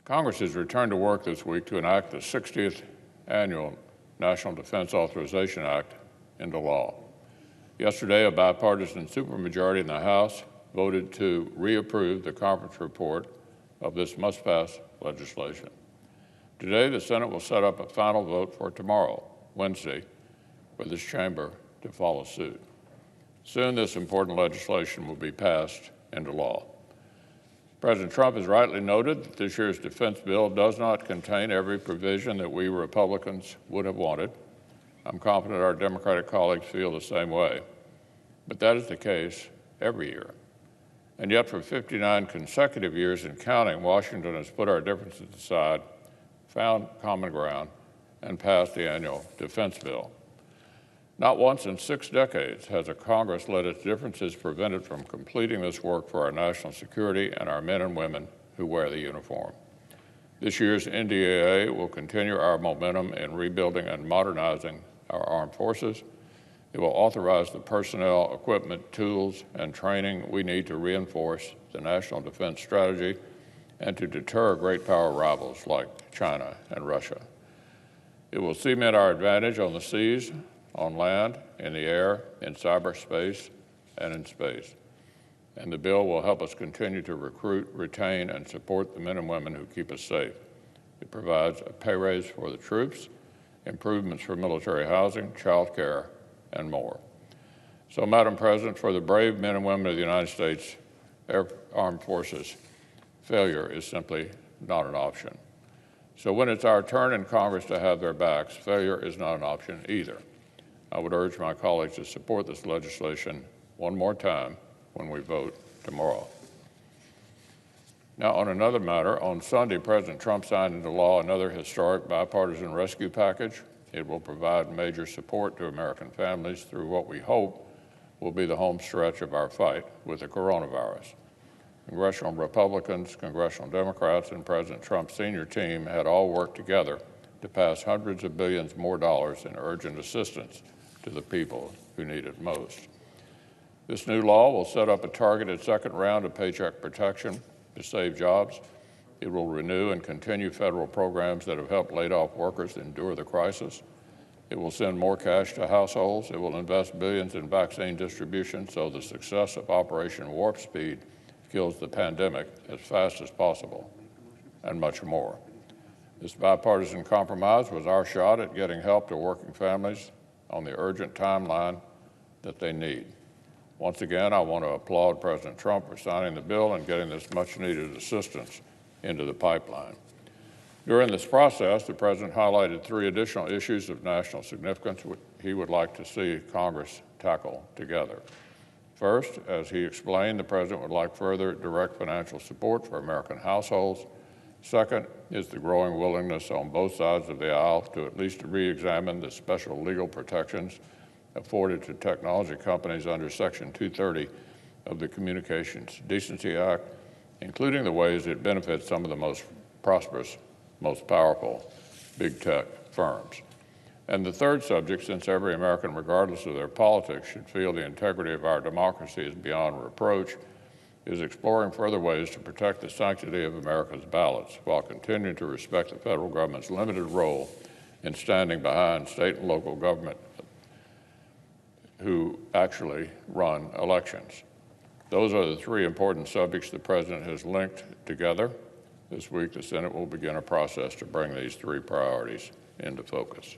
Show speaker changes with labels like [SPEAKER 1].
[SPEAKER 1] Congress has returned to work this week to enact the 60th annual National Defense Authorization Act into law. Yesterday, a bipartisan supermajority in the House voted to reapprove the conference report of this must-pass legislation. Today, the Senate will set up a final vote for tomorrow, Wednesday, for this chamber to follow suit. Soon, this important legislation will be passed into law. President Trump has rightly noted that this year's defense bill does not contain every provision that we Republicans would have wanted. I'm confident our Democratic colleagues feel the same way. But that is the case every year. And yet, for 59 consecutive years and counting, Washington has put our differences aside, found common ground, and passed the annual defense bill. Not once in 6 decades has a Congress let its differences prevent it from completing this work for our national security and our men and women who wear the uniform. This year's NDAA will continue our momentum in rebuilding and modernizing our armed forces. It will authorize the personnel, equipment, tools, and training we need to reinforce the national defense strategy and to deter great power rivals like China and Russia. It will cement our advantage on the seas, on land, in the air, in cyberspace, and in space. And the bill will help us continue to recruit, retain, and support the men and women who keep us safe. It provides a pay raise for the troops, improvements for military housing, child care, and more. So, Madam President, for the brave men and women of the United States Armed Forces, failure is simply not an option. So when it's our turn in Congress to have their backs, failure is not an option either. I would urge my colleagues to support this legislation one more time when we vote tomorrow. Now, on another matter, on Sunday, President Trump signed into law another historic bipartisan rescue package. It will provide major support to American families through what we hope will be the home stretch of our fight with the coronavirus. Congressional Republicans, Congressional Democrats, and President Trump's senior team had all worked together to pass hundreds of billions more dollars in urgent assistance to the people who need it most. This new law will set up a targeted second round of paycheck protection to save jobs. It will renew and continue federal programs that have helped laid-off workers endure the crisis. It will send more cash to households. It will invest billions in vaccine distribution so the success of Operation Warp Speed kills the pandemic as fast as possible, and much more. This bipartisan compromise was our shot at getting help to working families on the urgent timeline that they need. Once again, I want to applaud President Trump for signing the bill and getting this much-needed assistance into the pipeline. During this process, the President highlighted 3 additional issues of national significance he would like to see Congress tackle together. First, as he explained, the President would like further direct financial support for American households. Second is the growing willingness on both sides of the aisle to at least re-examine the special legal protections afforded to technology companies under Section 230 of the Communications Decency Act, including the ways it benefits some of the most prosperous, most powerful big tech firms. And the third subject, since every American, regardless of their politics, should feel the integrity of our democracy is beyond reproach, is exploring further ways to protect the sanctity of America's ballots while continuing to respect the federal government's limited role in standing behind state and local government who actually run elections. Those are the 3 important subjects the President has linked together. This week, the Senate will begin a process to bring these 3 priorities into focus.